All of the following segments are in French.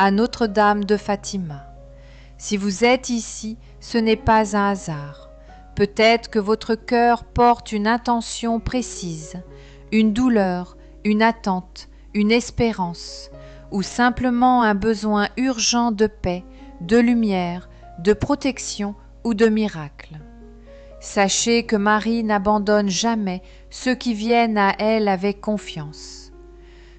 à Notre-Dame de Fatima. Si vous êtes ici, ce n'est pas un hasard. Peut-être que votre cœur porte une intention précise, une douleur, une attente, une espérance, ou simplement un besoin urgent de paix, de lumière, de protection ou de miracle. Sachez que Marie n'abandonne jamais ceux qui viennent à elle avec confiance.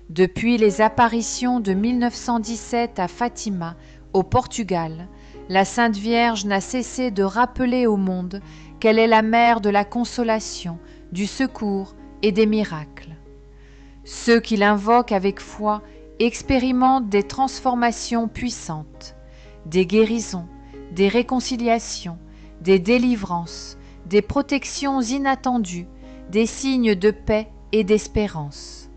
Depuis les apparitions de 1917 à Fatima, au Portugal, la Sainte Vierge n'a cessé de rappeler au monde qu'elle est la mère de la consolation, du secours et des miracles. Ceux qui l'invoquent avec foi expérimentent des transformations puissantes, des guérisons, des réconciliations, des délivrances, des protections inattendues, des signes de paix et d'espérance.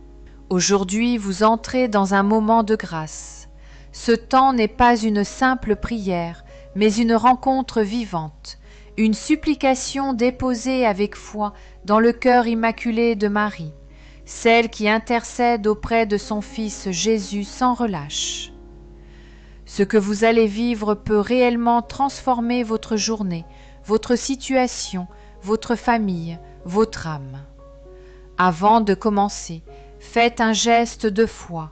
Aujourd'hui, vous entrez dans un moment de grâce. Ce temps n'est pas une simple prière, mais une rencontre vivante, une supplication déposée avec foi dans le cœur immaculé de Marie, celle qui intercède auprès de son Fils Jésus sans relâche. Ce que vous allez vivre peut réellement transformer votre journée, votre situation, votre famille, votre âme. Avant de commencer, faites un geste de foi.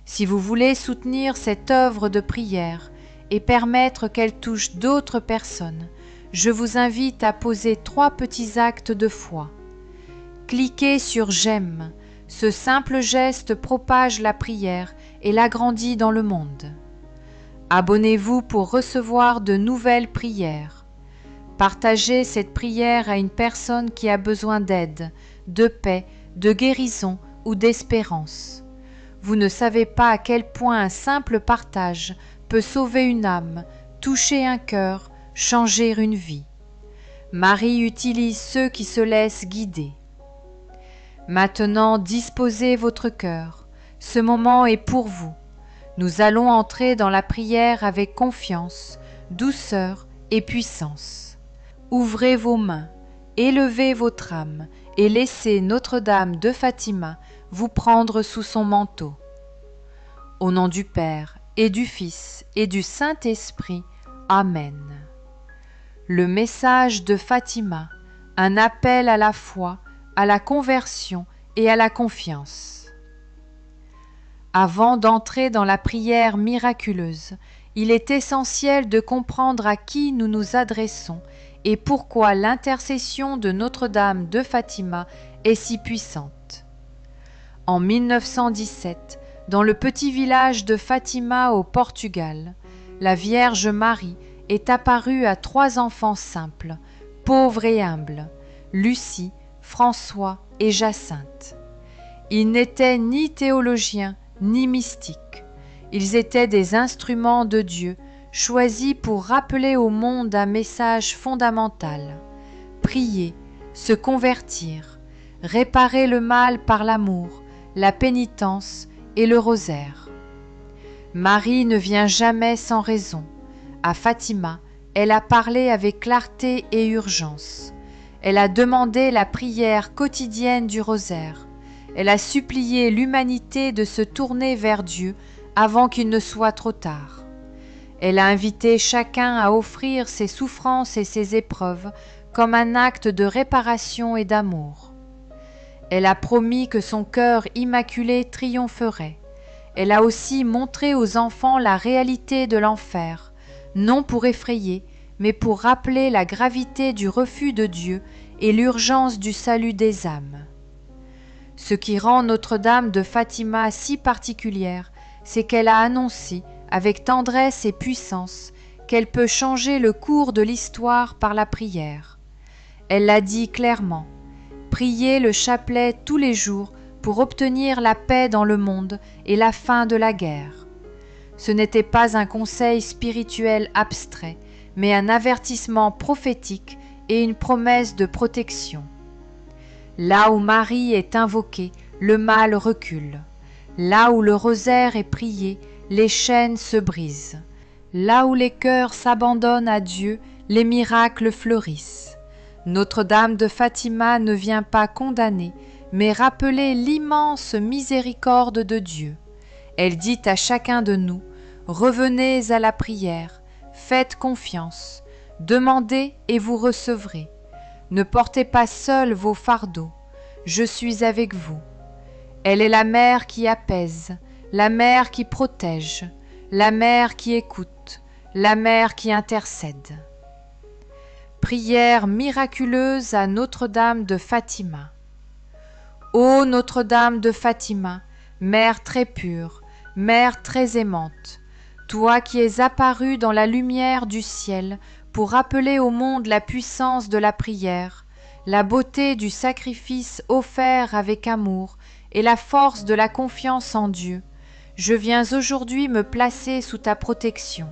Si vous voulez soutenir cette œuvre de prière et permettre qu'elle touche d'autres personnes, je vous invite à poser 3 petits actes de foi. Cliquez sur « J'aime ». Ce simple geste propage la prière et l'agrandit dans le monde. Abonnez-vous pour recevoir de nouvelles prières. Partagez cette prière à une personne qui a besoin d'aide, de paix, de guérison ou d'espérance. Vous ne savez pas à quel point un simple partage peut sauver une âme, toucher un cœur, changer une vie. Marie utilise ceux qui se laissent guider. Maintenant, disposez votre cœur. Ce moment est pour vous. Nous allons entrer dans la prière avec confiance, douceur et puissance. Ouvrez vos mains, élevez votre âme et laissez Notre-Dame de Fatima vous prendre sous son manteau. Au nom du Père et du Fils et du Saint-Esprit. Amen. Le message de Fatima, un appel à la foi, à la conversion et à la confiance. Avant d'entrer dans la prière miraculeuse, il est essentiel de comprendre à qui nous nous adressons et pourquoi l'intercession de Notre-Dame de Fatima est si puissante. En 1917, dans le petit village de Fatima au Portugal, la Vierge Marie est apparue à 3 enfants simples, pauvres et humbles, Lucie, François et Jacinthe. Ils n'étaient ni théologiens ni mystiques. Ils étaient des instruments de Dieu, choisis pour rappeler au monde un message fondamental: prier, se convertir, réparer le mal par l'amour, la pénitence et le rosaire. Marie ne vient jamais sans raison. À Fatima, elle a parlé avec clarté et urgence. Elle a demandé la prière quotidienne du rosaire. Elle a supplié l'humanité de se tourner vers Dieu avant qu'il ne soit trop tard. Elle a invité chacun à offrir ses souffrances et ses épreuves comme un acte de réparation et d'amour. Elle a promis que son cœur immaculé triompherait. Elle a aussi montré aux enfants la réalité de l'enfer, non pour effrayer, mais pour rappeler la gravité du refus de Dieu et l'urgence du salut des âmes. Ce qui rend Notre-Dame de Fatima si particulière, c'est qu'elle a annoncé, avec tendresse et puissance, qu'elle peut changer le cours de l'histoire par la prière. Elle l'a dit clairement: priez le chapelet tous les jours pour obtenir la paix dans le monde et la fin de la guerre. Ce n'était pas un conseil spirituel abstrait, mais un avertissement prophétique et une promesse de protection. Là où Marie est invoquée, le mal recule. Là où le rosaire est prié, les chaînes se brisent. Là où les cœurs s'abandonnent à Dieu, les miracles fleurissent. Notre-Dame de Fatima ne vient pas condamner, mais rappeler l'immense miséricorde de Dieu. Elle dit à chacun de nous: revenez à la prière, faites confiance, demandez et vous recevrez. Ne portez pas seuls vos fardeaux, je suis avec vous. Elle est la mère qui apaise, la mère qui protège, la mère qui écoute, la mère qui intercède. Prière miraculeuse à Notre-Dame de Fatima. Ô Notre-Dame de Fatima, Mère très pure, Mère très aimante, toi qui es apparue dans la lumière du ciel pour rappeler au monde la puissance de la prière, la beauté du sacrifice offert avec amour et la force de la confiance en Dieu, je viens aujourd'hui me placer sous ta protection.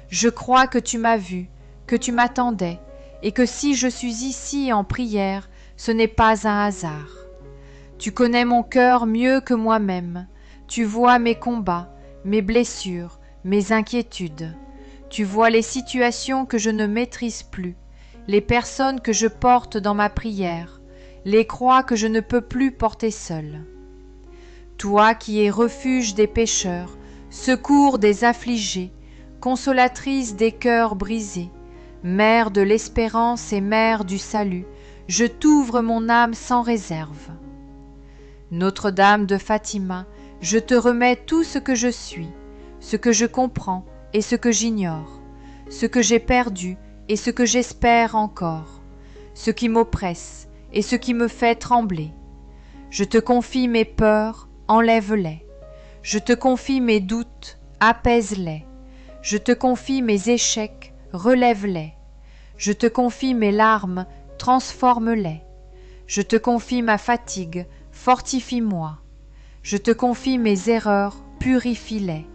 Je crois que tu m'as vu, que tu m'attendais, et que si je suis ici en prière, ce n'est pas un hasard. Tu connais mon cœur mieux que moi-même, tu vois mes combats, mes blessures, mes inquiétudes. Tu vois les situations que je ne maîtrise plus, les personnes que je porte dans ma prière, les croix que je ne peux plus porter seule. Toi qui es refuge des pécheurs, secours des affligés, consolatrice des cœurs brisés, mère de l'espérance et mère du salut, je t'ouvre mon âme sans réserve. Notre-Dame de Fatima, je te remets tout ce que je suis, ce que je comprends et ce que j'ignore, ce que j'ai perdu et ce que j'espère encore, ce qui m'oppresse et ce qui me fait trembler. Je te confie mes peurs, enlève-les. Je te confie mes doutes, apaise-les. Je te confie mes échecs, relève-les. Je te confie mes larmes, transforme-les. Je te confie ma fatigue, fortifie-moi. Je te confie mes erreurs, purifie-les.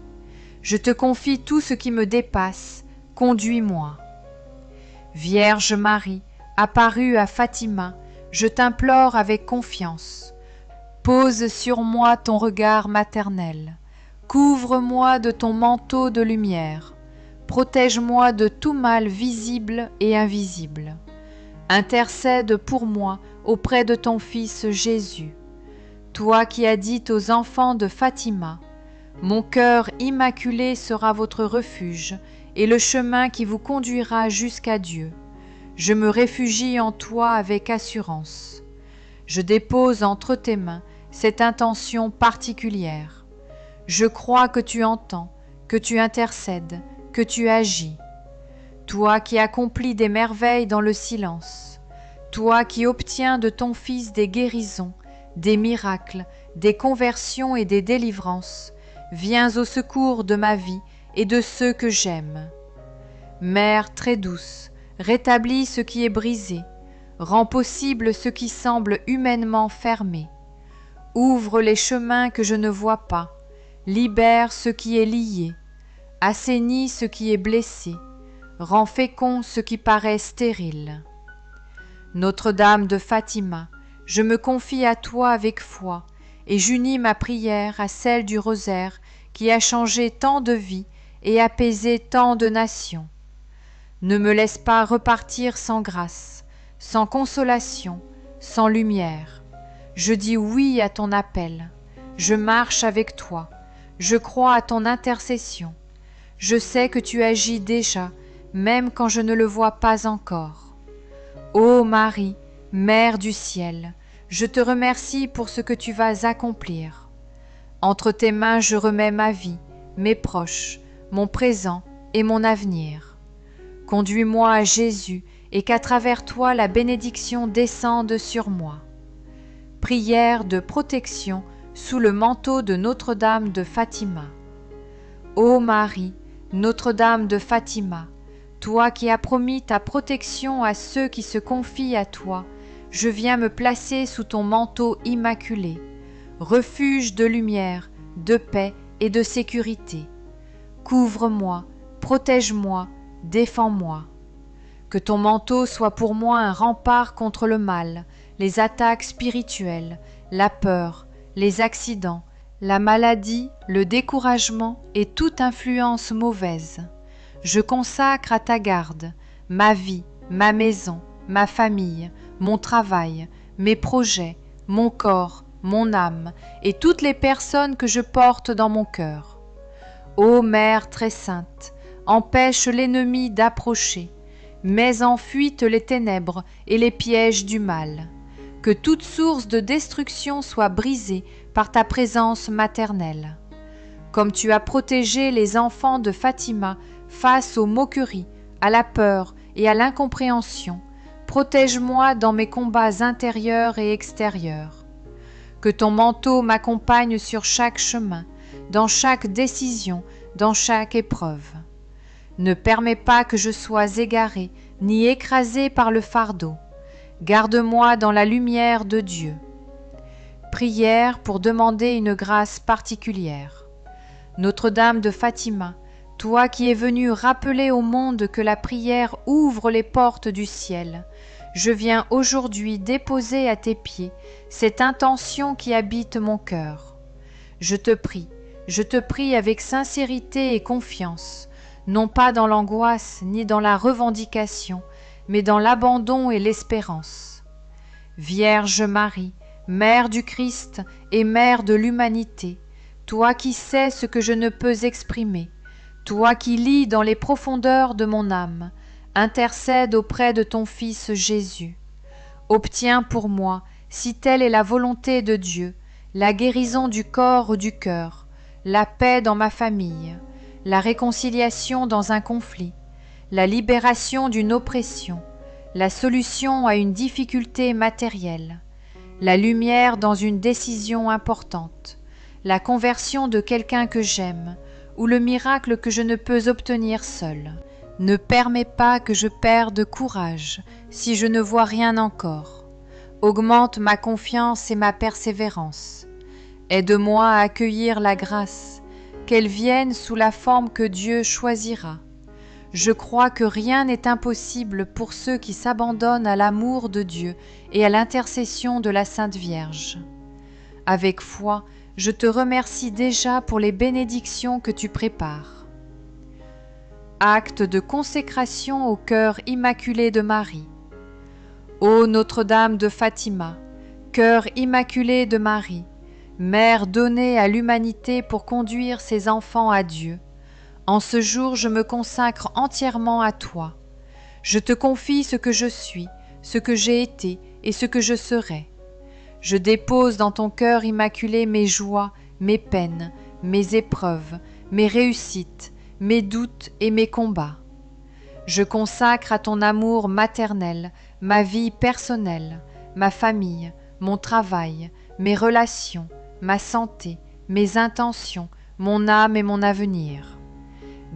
Je te confie tout ce qui me dépasse, conduis-moi. Vierge Marie, apparue à Fatima, je t'implore avec confiance. Pose sur moi ton regard maternel. Couvre-moi de ton manteau de lumière. Protège-moi de tout mal visible et invisible. Intercède pour moi auprès de ton Fils Jésus. Toi qui as dit aux enfants de Fatima, « Mon cœur immaculé sera votre refuge et le chemin qui vous conduira jusqu'à Dieu. Je me réfugie en toi avec assurance. Je dépose entre tes mains cette intention particulière. Je crois que tu entends, que tu intercèdes, que tu agis. Toi qui accomplis des merveilles dans le silence, toi qui obtiens de ton Fils des guérisons, des miracles, des conversions et des délivrances, viens au secours de ma vie et de ceux que j'aime. Mère très douce, rétablis ce qui est brisé, rends possible ce qui semble humainement fermé. Ouvre les chemins que je ne vois pas, libère ce qui est lié, assainis ce qui est blessé, rends fécond ce qui paraît stérile. Notre-Dame de Fatima, je me confie à toi avec foi et j'unis ma prière à celle du rosaire qui a changé tant de vies et apaisé tant de nations. Ne me laisse pas repartir sans grâce, sans consolation, sans lumière. Je dis oui à ton appel, je marche avec toi, je crois à ton intercession. Je sais que tu agis déjà, même quand je ne le vois pas encore. Ô Marie, Mère du ciel, je te remercie pour ce que tu vas accomplir. Entre tes mains je remets ma vie, mes proches, mon présent et mon avenir. Conduis-moi à Jésus et qu'à travers toi la bénédiction descende sur moi. Prière de protection sous le manteau de Notre-Dame de Fatima. Ô Marie, Notre-Dame de Fatima, toi qui as promis ta protection à ceux qui se confient à toi, je viens me placer sous ton manteau immaculé, refuge de lumière, de paix et de sécurité. Couvre-moi, protège-moi, défends-moi. Que ton manteau soit pour moi un rempart contre le mal, les attaques spirituelles, la peur, les accidents, la maladie, le découragement et toute influence mauvaise. Je consacre à ta garde ma vie, ma maison, ma famille, mon travail, mes projets, mon corps, mon âme et toutes les personnes que je porte dans mon cœur. Ô Mère très sainte, empêche l'ennemi d'approcher, mets en fuite les ténèbres et les pièges du mal. Que toute source de destruction soit brisée par ta présence maternelle. Comme tu as protégé les enfants de Fatima face aux moqueries, à la peur et à l'incompréhension, protège-moi dans mes combats intérieurs et extérieurs. Que ton manteau m'accompagne sur chaque chemin, dans chaque décision, dans chaque épreuve. Ne permets pas que je sois égaré ni écrasé par le fardeau. Garde-moi dans la lumière de Dieu. Prière pour demander une grâce particulière. Notre-Dame de Fatima, toi qui es venue rappeler au monde que la prière ouvre les portes du ciel, je viens aujourd'hui déposer à tes pieds cette intention qui habite mon cœur. Je te prie avec sincérité et confiance, non pas dans l'angoisse ni dans la revendication, mais dans l'abandon et l'espérance. Vierge Marie, Mère du Christ et Mère de l'humanité, toi qui sais ce que je ne peux exprimer, toi qui lis dans les profondeurs de mon âme, intercède auprès de ton Fils Jésus. Obtiens pour moi, si telle est la volonté de Dieu, la guérison du corps ou du cœur, la paix dans ma famille, la réconciliation dans un conflit, la libération d'une oppression, la solution à une difficulté matérielle, la lumière dans une décision importante, la conversion de quelqu'un que j'aime, ou le miracle que je ne peux obtenir seul. Ne permets pas que je perde courage si je ne vois rien encore. Augmente ma confiance et ma persévérance. Aide-moi à accueillir la grâce, qu'elle vienne sous la forme que Dieu choisira. Je crois que rien n'est impossible pour ceux qui s'abandonnent à l'amour de Dieu et à l'intercession de la Sainte Vierge. Avec foi, je te remercie déjà pour les bénédictions que tu prépares. Acte de consécration au cœur immaculé de Marie. Ô Notre-Dame de Fatima, cœur immaculé de Marie, Mère donnée à l'humanité pour conduire ses enfants à Dieu, en ce jour je me consacre entièrement à toi. Je te confie ce que je suis, ce que j'ai été et ce que je serai. Je dépose dans ton cœur immaculé mes joies, mes peines, mes épreuves, mes réussites, mes doutes et mes combats. Je consacre à ton amour maternel ma vie personnelle, ma famille, mon travail, mes relations, ma santé, mes intentions, mon âme et mon avenir.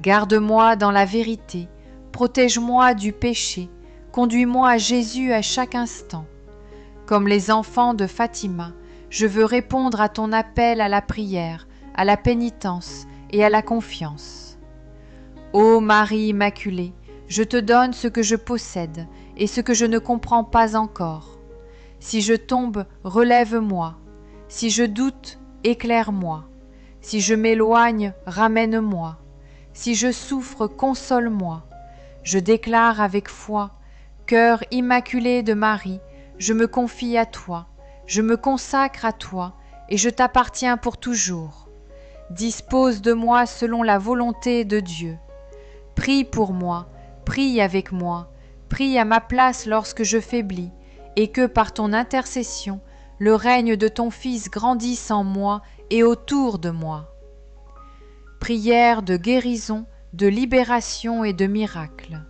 Garde-moi dans la vérité, protège-moi du péché, conduis-moi à Jésus à chaque instant. Comme les enfants de Fatima, je veux répondre à ton appel à la prière, à la pénitence et à la confiance. Ô Marie Immaculée, je te donne ce que je possède et ce que je ne comprends pas encore. Si je tombe, relève-moi. Si je doute, éclaire-moi. Si je m'éloigne, ramène-moi. Si je souffre, console-moi. Je déclare avec foi, cœur immaculé de Marie, je me confie à toi, je me consacre à toi et je t'appartiens pour toujours. Dispose de moi selon la volonté de Dieu. Prie pour moi, prie avec moi, prie à ma place lorsque je faiblis, et que par ton intercession, le règne de ton Fils grandisse en moi et autour de moi. Prière de guérison, de libération et de miracle.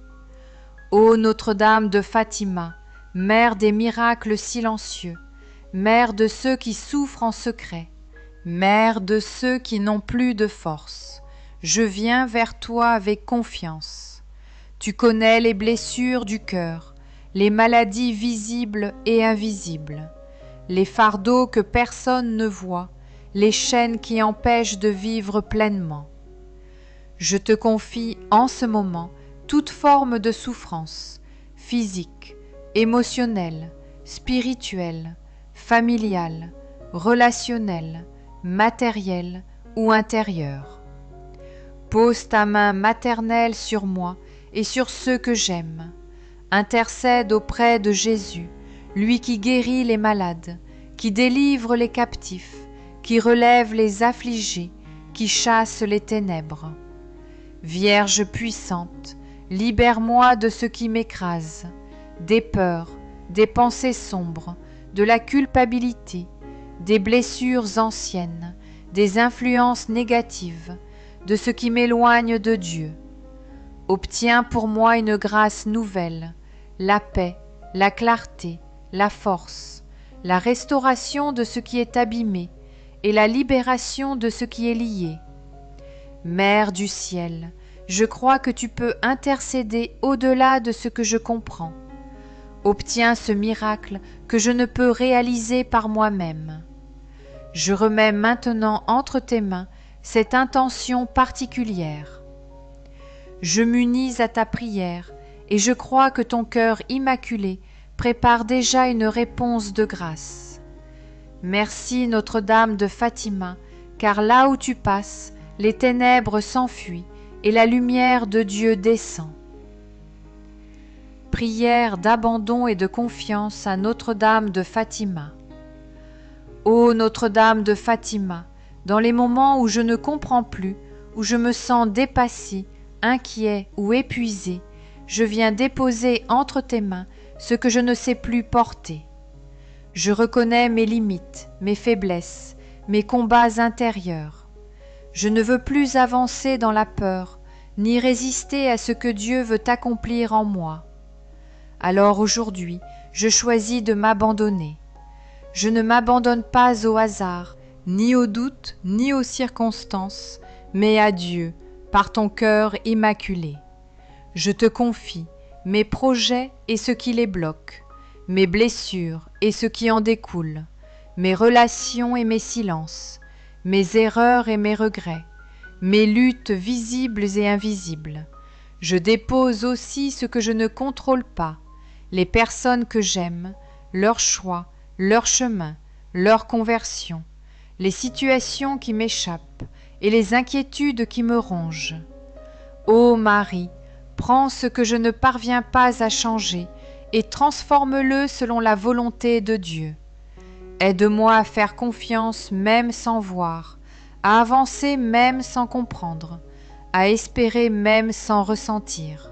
Ô Notre-Dame de Fatima, Mère des miracles silencieux, Mère de ceux qui souffrent en secret, Mère de ceux qui n'ont plus de force, je viens vers toi avec confiance. Tu connais les blessures du cœur, les maladies visibles et invisibles, les fardeaux que personne ne voit, les chaînes qui empêchent de vivre pleinement. Je te confie en ce moment toute forme de souffrance, physique, émotionnelle, spirituelle, familiale, relationnelle, matérielle ou intérieure. Pose ta main maternelle sur moi et sur ceux que j'aime. Intercède auprès de Jésus, lui qui guérit les malades, qui délivre les captifs, qui relève les affligés, qui chasse les ténèbres. Vierge puissante, libère-moi de ce qui m'écrase, des peurs, des pensées sombres, de la culpabilité, des blessures anciennes, des influences négatives, de ce qui m'éloigne de Dieu. Obtiens pour moi une grâce nouvelle, la paix, la clarté, la force, la restauration de ce qui est abîmé et la libération de ce qui est lié. Mère du ciel, je crois que tu peux intercéder au-delà de ce que je comprends. Obtiens ce miracle que je ne peux réaliser par moi-même. Je remets maintenant entre tes mains cette intention particulière. Je m'unis à ta prière et je crois que ton cœur immaculé prépare déjà une réponse de grâce. Merci Notre-Dame de Fatima, car là où tu passes, les ténèbres s'enfuient et la lumière de Dieu descend. Prière d'abandon et de confiance à Notre-Dame de Fatima. Ô Notre-Dame de Fatima, dans les moments où je ne comprends plus, où je me sens dépassé, inquiet ou épuisé, je viens déposer entre tes mains ce que je ne sais plus porter. Je reconnais mes limites, mes faiblesses, mes combats intérieurs. Je ne veux plus avancer dans la peur, ni résister à ce que Dieu veut accomplir en moi. Alors aujourd'hui, je choisis de m'abandonner. Je ne m'abandonne pas au hasard, ni au doute, ni aux circonstances, mais à Dieu, par ton cœur immaculé. Je te confie mes projets et ce qui les bloque, mes blessures et ce qui en découle, mes relations et mes silences, mes erreurs et mes regrets, mes luttes visibles et invisibles. Je dépose aussi ce que je ne contrôle pas, les personnes que j'aime, leurs choix, leur chemin, leur conversion, les situations qui m'échappent et les inquiétudes qui me rongent. Ô Marie, prends ce que je ne parviens pas à changer et transforme-le selon la volonté de Dieu. Aide-moi à faire confiance même sans voir, à avancer même sans comprendre, à espérer même sans ressentir.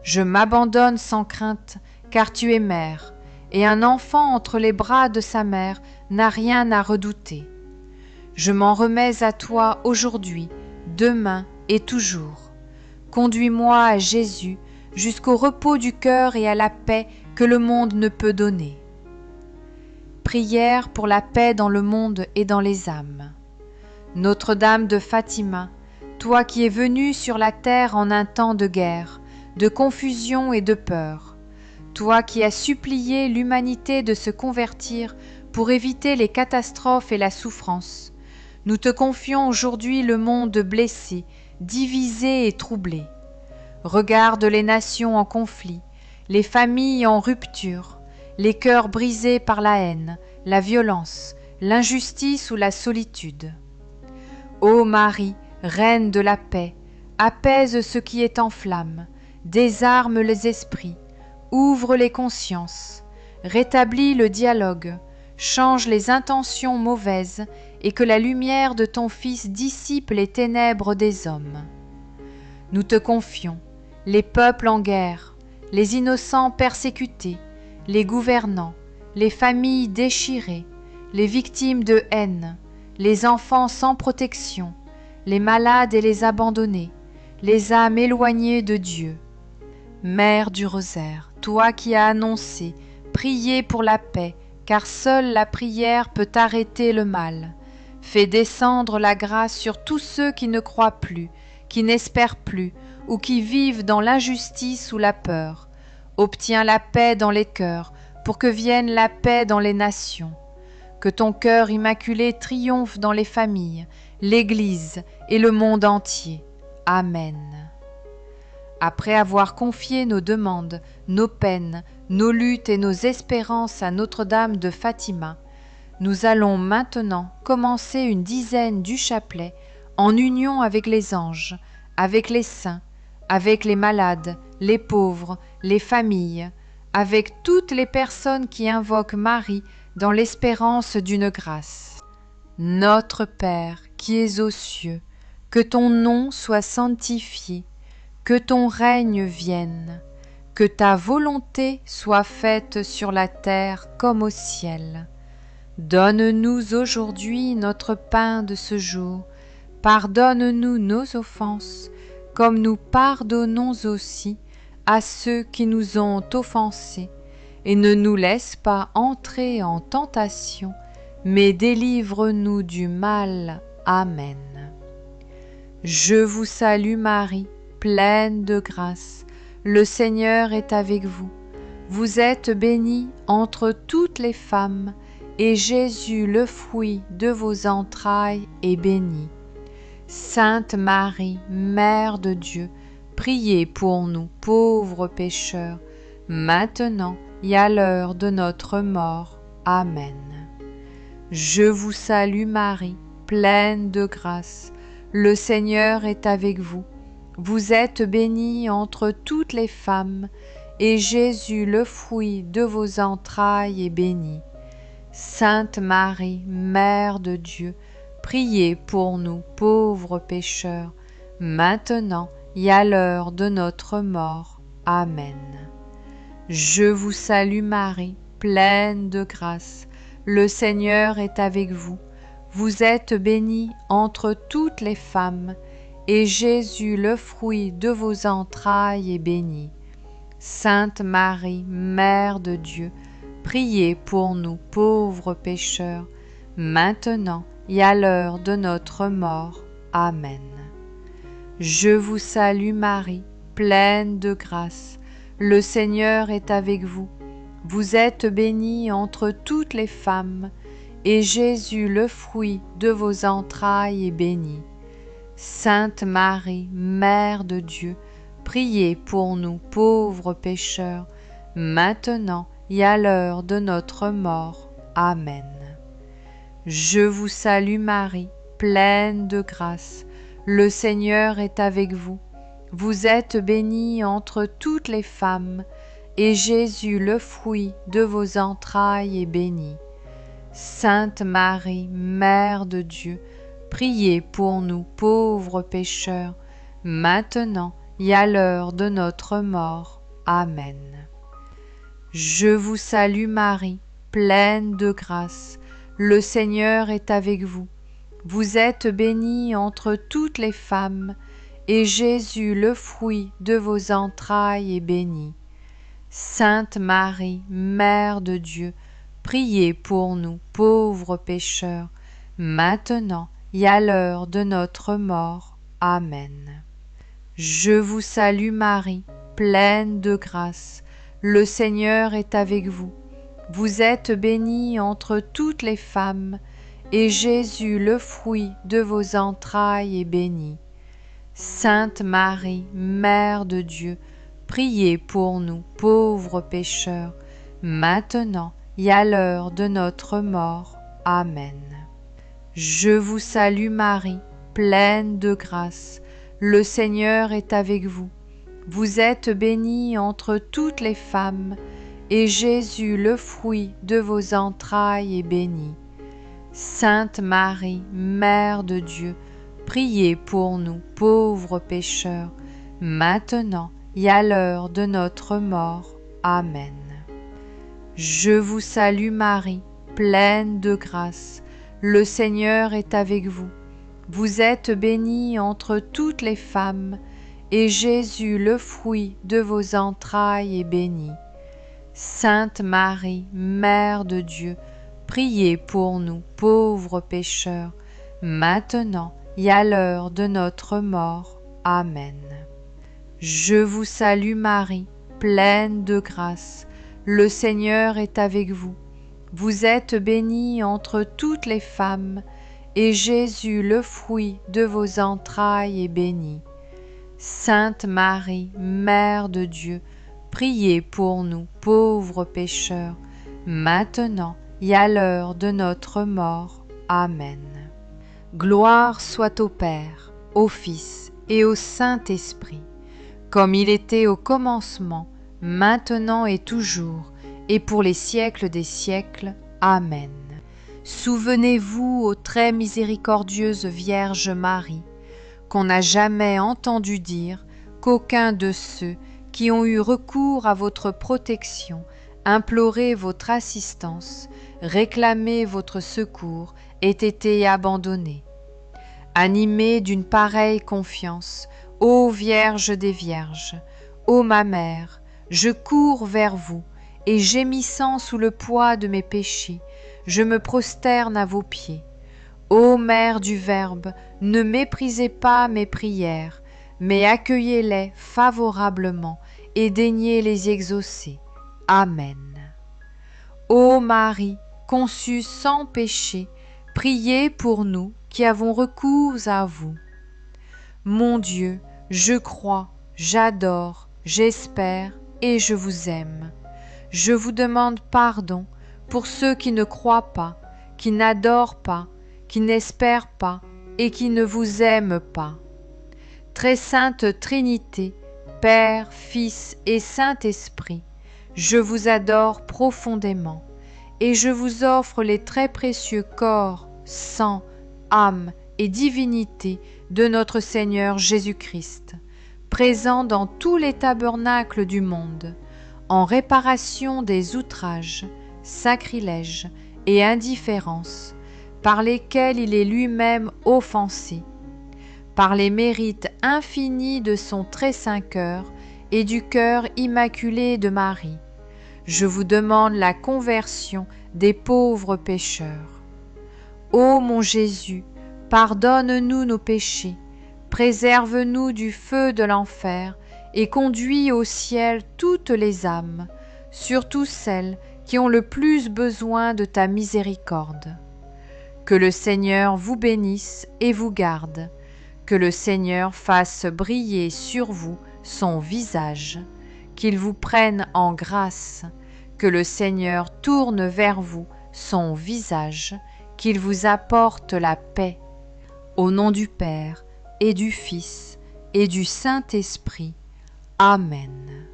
Je m'abandonne sans crainte, car tu es mère, et un enfant entre les bras de sa mère n'a rien à redouter. Je m'en remets à toi aujourd'hui, demain et toujours. Conduis-moi à Jésus jusqu'au repos du cœur et à la paix que le monde ne peut donner. Prière pour la paix dans le monde et dans les âmes. Notre-Dame de Fatima, toi qui es venue sur la terre en un temps de guerre, de confusion et de peur, toi qui as supplié l'humanité de se convertir pour éviter les catastrophes et la souffrance, nous te confions aujourd'hui le monde blessé, divisé et troublé. Regarde les nations en conflit, les familles en rupture, les cœurs brisés par la haine, la violence, l'injustice ou la solitude. Ô Marie, Reine de la paix, apaise ce qui est en flamme, désarme les esprits, ouvre les consciences, rétablis le dialogue, change les intentions mauvaises et que la lumière de ton Fils dissipe les ténèbres des hommes. Nous te confions les peuples en guerre, les innocents persécutés, les gouvernants, les familles déchirées, les victimes de haine, les enfants sans protection, les malades et les abandonnés, les âmes éloignées de Dieu. Mère du rosaire, toi qui as annoncé, priez pour la paix, car seule la prière peut arrêter le mal. Fais descendre la grâce sur tous ceux qui ne croient plus, qui n'espèrent plus, ou qui vivent dans l'injustice ou la peur. Obtiens la paix dans les cœurs, pour que vienne la paix dans les nations. Que ton cœur immaculé triomphe dans les familles, l'Église et le monde entier. Amen. Après avoir confié nos demandes, nos peines, nos luttes et nos espérances à Notre-Dame de Fatima, nous allons maintenant commencer une dizaine du chapelet en union avec les anges, avec les saints, avec les malades, les pauvres, les familles, avec toutes les personnes qui invoquent Marie dans l'espérance d'une grâce. Notre Père qui es aux cieux, que ton nom soit sanctifié, que ton règne vienne, que ta volonté soit faite sur la terre comme au ciel. Donne-nous aujourd'hui notre pain de ce jour. Pardonne-nous nos offenses, comme nous pardonnons aussi à ceux qui nous ont offensés. Et ne nous laisse pas entrer en tentation, mais délivre-nous du mal. Amen. Je vous salue Marie, pleine de grâce. Le Seigneur est avec vous. Vous êtes bénie entre toutes les femmes, et Jésus, le fruit de vos entrailles, est béni. Sainte Marie, Mère de Dieu, priez pour nous pauvres pécheurs, maintenant et à l'heure de notre mort. Amen. Je vous salue Marie, pleine de grâce. Le Seigneur est avec vous. Vous êtes bénie entre toutes les femmes, et Jésus, le fruit de vos entrailles, est béni. Sainte Marie, Mère de Dieu, priez pour nous pauvres pécheurs, maintenant et à l'heure de notre mort. Amen. Je vous salue Marie, pleine de grâce. Le Seigneur est avec vous. Vous êtes bénie entre toutes les femmes, et Jésus, le fruit de vos entrailles, est béni. Sainte Marie, Mère de Dieu, priez pour nous pauvres pécheurs, maintenant et à l'heure de notre mort. Amen. Je vous salue Marie, pleine de grâce. Le Seigneur est avec vous. Vous êtes bénie entre toutes les femmes, et Jésus, le fruit de vos entrailles, est béni. Sainte Marie, Mère de Dieu, priez pour nous pauvres pécheurs, maintenant et à l'heure de notre mort. Amen. Je vous salue Marie, pleine de grâce. Le Seigneur est avec vous. Vous êtes bénie entre toutes les femmes, et Jésus, le fruit de vos entrailles, est béni. Sainte Marie, Mère de Dieu, priez pour nous pauvres pécheurs, maintenant et à l'heure de notre mort. Amen. Je vous salue Marie, pleine de grâce. Le Seigneur est avec vous. Vous êtes bénie entre toutes les femmes, et Jésus, le fruit de vos entrailles, est béni. Sainte Marie, Mère de Dieu, priez pour nous pauvres pécheurs, maintenant et à l'heure de notre mort. Amen. Je vous salue Marie, pleine de grâce. Le Seigneur est avec vous. Vous êtes bénie entre toutes les femmes, et Jésus, le fruit de vos entrailles, est béni. Sainte Marie, Mère de Dieu, priez pour nous pauvres pécheurs, maintenant et à l'heure de notre mort. Amen. Je vous salue Marie, pleine de grâce. Le Seigneur est avec vous. Vous êtes bénie entre toutes les femmes, et Jésus, le fruit de vos entrailles, est béni. Sainte Marie, Mère de Dieu, priez pour nous pauvres pécheurs, maintenant et à l'heure de notre mort. Amen. Je vous salue Marie, pleine de grâce. Le Seigneur est avec vous. Vous êtes bénie entre toutes les femmes, et Jésus, le fruit de vos entrailles, est béni. Sainte Marie, Mère de Dieu, priez pour nous pauvres pécheurs, maintenant et à l'heure de notre mort. Amen. Je vous salue Marie, pleine de grâce. Le Seigneur est avec vous. Vous êtes bénie entre toutes les femmes, et Jésus, le fruit de vos entrailles, est béni. Sainte Marie, Mère de Dieu, priez pour nous pauvres pécheurs, maintenant et à l'heure de notre mort. Amen. Gloire soit au Père, au Fils et au Saint-Esprit, comme il était au commencement, maintenant et toujours, et pour les siècles des siècles. Amen. Souvenez-vous, ô très miséricordieuse Vierge Marie, qu'on n'a jamais entendu dire qu'aucun de ceux qui ont eu recours à votre protection, imploré votre assistance, réclamé votre secours, ait été abandonné. Animée d'une pareille confiance, ô Vierge des Vierges, ô ma Mère, je cours vers vous, et gémissant sous le poids de mes péchés, je me prosterne à vos pieds. Ô Mère du Verbe, ne méprisez pas mes prières, mais accueillez-les favorablement et daignez les exaucer. Amen. Ô Marie, conçue sans péché, priez pour nous qui avons recours à vous. Mon Dieu, je crois, j'adore, j'espère et je vous aime. Je vous demande pardon pour ceux qui ne croient pas, qui n'adorent pas, qui n'espèrent pas et qui ne vous aiment pas. Très sainte Trinité, Père, Fils et Saint-Esprit, je vous adore profondément et je vous offre les très précieux corps, sang, âme et divinité de notre Seigneur Jésus-Christ, présent dans tous les tabernacles du monde, en réparation des outrages, sacrilèges et indifférences par lesquels il est lui-même offensé, par les mérites infinis de son très saint cœur et du cœur immaculé de Marie. Je vous demande la conversion des pauvres pécheurs. Ô mon Jésus, pardonne-nous nos péchés, préserve-nous du feu de l'enfer et conduis au ciel toutes les âmes, surtout celles qui ont le plus besoin de ta miséricorde. Que le Seigneur vous bénisse et vous garde, que le Seigneur fasse briller sur vous son visage, qu'il vous prenne en grâce, que le Seigneur tourne vers vous son visage, qu'il vous apporte la paix. Au nom du Père et du Fils et du Saint-Esprit. Amen.